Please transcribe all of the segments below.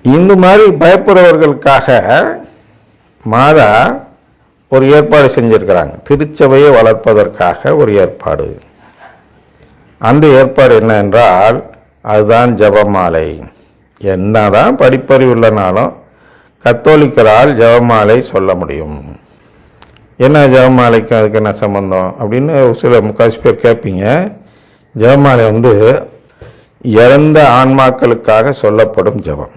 இந்த மாதிரி பயப்படுறவர்களுக்காக மாதா ஒரு ஏற்பாடு செஞ்சுருக்கிறாங்க. திருச்சபையை வளர்ப்பதற்காக ஒரு ஏற்பாடு. அந்த ஏற்பாடு என்ன என்றால் அதுதான் ஜெபமாலை. என்னதான் படிப்பறிவு இல்லைனாலும் கத்தோலிக்கரால் ஜெபமாலை சொல்ல முடியும். என்ன ஜெபமாலைக்கும் அதுக்கு என்ன சம்பந்தம் அப்படின்னு சில முக்காசி பேர் கேட்பீங்க. ஜெபமாலை இறந்த ஆன்மாக்களுக்காக சொல்லப்படும் ஜெபம்.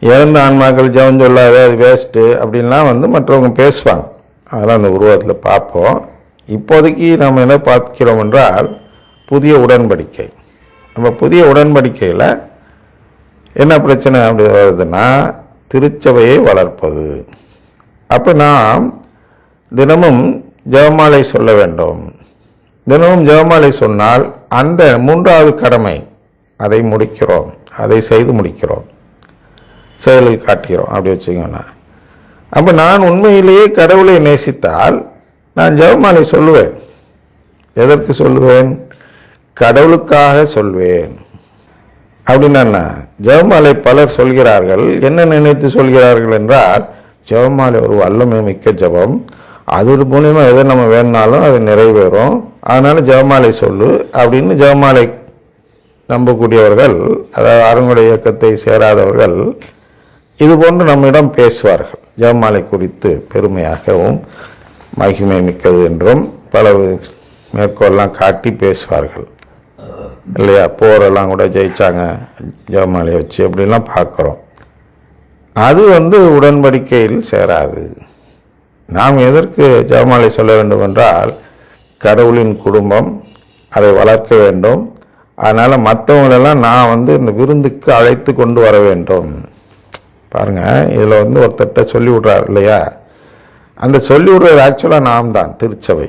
இறந்த ஆன்மாக்கள் ஜெபம் சொல்லாத அது வேஸ்ட்டு அப்படின்லாம் மற்றவங்க பேசுவாங்க. அதெல்லாம் அந்த உருவத்தில் பார்ப்போம். இப்போதைக்கு நம்ம என்ன பார்க்கிறோம் என்றால் புதிய உடன்படிக்கை. நம்ம புதிய உடன்படிக்கையில் என்ன பிரச்சனை அப்படி வருதுன்னா திருச்சபையை வளர்ப்பது. அப்போ நாம் தினமும் ஜெபமாலை சொல்ல வேண்டும். தினமும் ஜெபமாலை சொன்னால் அந்த 3வது கடமை அதை முடிக்கிறோம், அதை செய்து முடிக்கிறோம், செயலில் காட்டுகிறோம். அப்படி வச்சுக்கோண்ணா. அப்போ நான் உண்மையிலேயே கடவுளை நேசித்தால் நான் ஜெபமாலை சொல்லுவேன். எதற்கு சொல்லுவேன்? கடவுளுக்காக சொல்வேன். அப்படின்னா ஜெபமாலை பலர் சொல்கிறார்கள். என்ன நினைத்து சொல்கிறார்கள் என்றால் ஜெபமாலை ஒரு வல்லமை மிக்க ஜெபம், அது மூலியமா எதை நம்ம வேணுனாலும் அது நிறைவேறும், அதனால ஜெபமாலை சொல்லு அப்படின்னு ஜெபமாலை நம்பக்கூடியவர்கள், அதாவது அறங்குடைய இயக்கத்தை சேராதவர்கள் இது போன்று நம்மிடம் பேசுவார்கள். ஜெபமாலை குறித்து பெருமையாகவும் மகிமை மிக்கது என்றும் பல மேற்கோள்லாம் காட்டி பேசுவார்கள் இல்லையா? போரெல்லாம் கூட ஜெயிச்சாங்க ஜெபமாலையை வச்சு அப்படின்லாம் பார்க்குறோம். அது உடன்படிக்கையில் சேராது. நாம் எதற்கு ஜெபமாலை சொல்ல வேண்டும் என்றால் கடவுளின் குடும்பம், அதை வளர்க்க வேண்டும். அதனால் மற்றவங்களெல்லாம் நான் இந்த விருந்துக்கு அழைத்து கொண்டு வர வேண்டும். பாருங்கள், இதில் ஒருத்தட்ட சொல்லி விட்றார் இல்லையா? அந்த சொல்லி விடுறது ஆக்சுவலாக நாம் தான், திருச்சபை.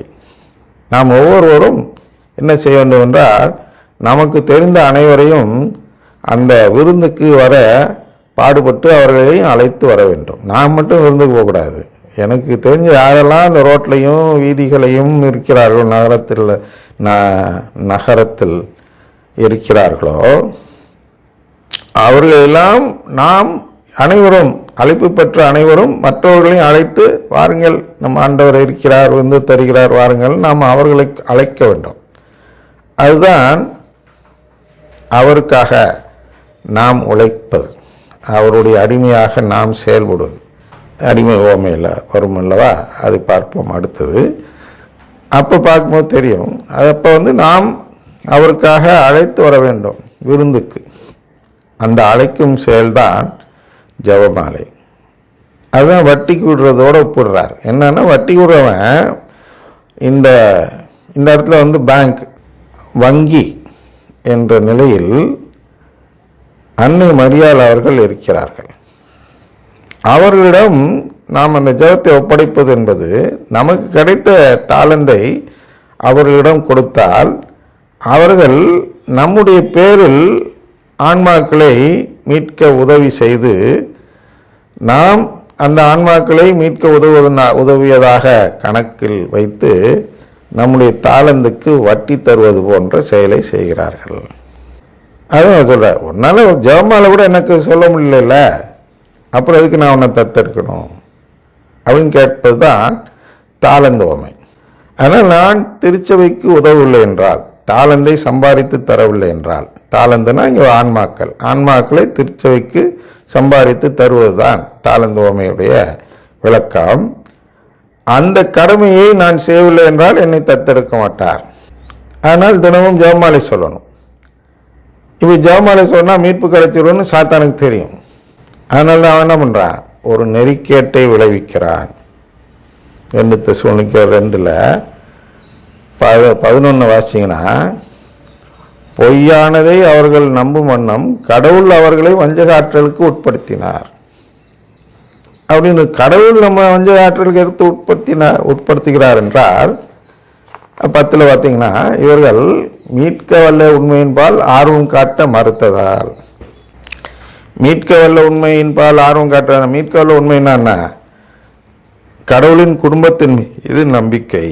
நாம் ஒவ்வொருவரும் என்ன செய்ய வேண்டும் என்றால் நமக்கு தெரிந்த அனைவரையும் அந்த விருந்துக்கு வர பாடுபட்டு அவர்களையும் அழைத்து வர வேண்டும். நான் மட்டும் விருந்துக்கு போகக்கூடாது. எனக்கு தெரிஞ்ச யாரெல்லாம் அந்த ரோட்லையும் வீதிகளையும் இருக்கிறார்களோ, நகரத்தில் இருக்கிறார்களோ அவர்களெல்லாம் நாம் அனைவரும், அழைப்பு பெற்ற அனைவரும் மற்றவர்களையும் அழைத்து வாருங்கள், நம் ஆண்டவர் இருக்கிறார், தருகிறார், வாருங்கள், நாம் அவர்களை அழைக்க வேண்டும். அதுதான் அவருக்காக நாம் உழைப்பது, அவருடைய அடிமையாக நாம் செயல்படுவது. அடிமை ஓமையில் வரும் அல்லவா? அது பார்ப்போம் அடுத்தது. அப்போ பார்க்கும்போது தெரியும். அது அப்போ நாம் அவருக்காக அழைத்து வர வேண்டும் விருந்துக்கு. அந்த அழைக்கும் செயல்தான் ஜெபமாலை. அதுதான் வட்டிக்கு விடுறதோடு ஒப்பிடுறார். என்னன்னா வட்டி விடுறவன் இந்த இடத்துல பேங்க், வங்கி என்ற நிலையில் அன்னை மரியாள் அவர்கள் இருக்கிறார்கள். அவர்களிடம் நாம் அந்த ஜெபத்தை ஒப்படைப்பது என்பது நமக்கு கிடைத்த தாளந்தை அவர்களிடம் கொடுத்தால் அவர்கள் நம்முடைய பேரில் ஆன்மாக்களை மீட்க உதவி செய்து நாம் அந்த ஆன்மாக்களை மீட்க உதவியதாக கணக்கில் வைத்து நம்முடைய தாளந்துக்கு வட்டி தருவது போன்ற செயலை செய்கிறார்கள். அதுவும் சொல்ற, உன்னால ஜெபமாலை கூட எனக்கு சொல்ல முடியல, அப்புறம் எதுக்கு நான் உன்னை தத்தெடுக்கணும் அப்படின்னு கேட்பது தான் தாளந்து உவமை. ஆனால் நான் திருச்சபைக்கு உதவவில்லை என்றால், தாளந்தை சம்பாதித்து தரவில்லை என்றால், தாளந்துனா இங்கே ஆன்மாக்களை திருச்சபைக்கு சம்பாதித்து தருவது தான் தாளந்து உவமையுடைய விளக்கம். அந்த கடமையை நான் செய்யவில்லை என்றால் என்னை தத்தெடுக்க மாட்டார். ஆனால் தினமும் ஜெபமாலை சொல்லணும். இப்போ ஜெபமாலை சொன்னால் மீட்பு கிடைச்சிரும்னு சாத்தானுக்கு தெரியும். அதனால தான் அவன் என்ன பண்ணுறான்? ஒரு நெறிக்கேட்டை விளைவிக்கிறான். 2 தெசலோனிக்கேயர் 2:11 வாசிங்கன்னா, பொய்யானதை அவர்கள் நம்பும் வண்ணம் கடவுள் அவர்களை வஞ்சகாற்றலுக்கு உட்படுத்தினார் அப்படின்னு. கடவுள் நம்ம வஞ்சகாற்றலுக்கு எடுத்து உட்படுத்துகிறார் என்றால் 10 பார்த்தீங்கன்னா, இவர்கள் மீட்க வல்ல உண்மையின்பால் ஆர்வம் காட்ட மறுத்ததால். மீட்க வல்ல உண்மையின்பால் ஆர்வம் காட்ட, மீட்க வல்ல உண்மைன்னா என்ன? கடவுளின் குடும்பத்தின் மீது நம்பிக்கை.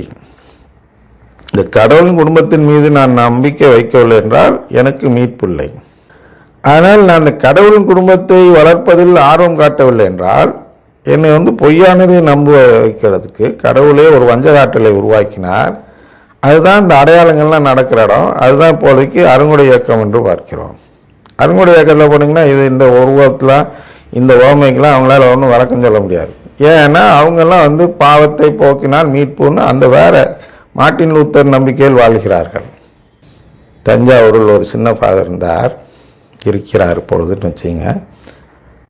இந்த கடவுளின் குடும்பத்தின் மீது நான் நம்பிக்கை வைக்கவில்லை என்றால் எனக்கு மீட்பில்லை. ஆனால் நான் அந்த கடவுளின் குடும்பத்தை வளர்ப்பதில் ஆர்வம் காட்டவில்லை என்றால் என்னை பொய்யானதை நம்ப வைக்கிறதுக்கு கடவுளே ஒரு வஞ்சகாட்டலை உருவாக்கினார். அதுதான் இந்த அடையாளங்கள்லாம் நடக்கிற இடம். அதுதான் இப்போதைக்கு அருங்குடை இயக்கம் என்று பார்க்கிறோம். அருங்குடை இயக்கத்தில் போனீங்கன்னா இந்த உருவத்தில் இந்த ஓமைக்கெல்லாம் அவங்களால ஒன்றும் வழக்கம் சொல்ல முடியாது. ஏன்னா அவங்கெல்லாம் பாவத்தை போக்கினால் மீட்புன்னு அந்த வேற மார்ட்டின் லூத்தர் நம்பிக்கையில் வாழ்கிறார்கள். தஞ்சாவூரில் ஒரு சின்ன ஃபாதர் இருக்கிறார் இப்பொழுதுன்னு வச்சுங்க.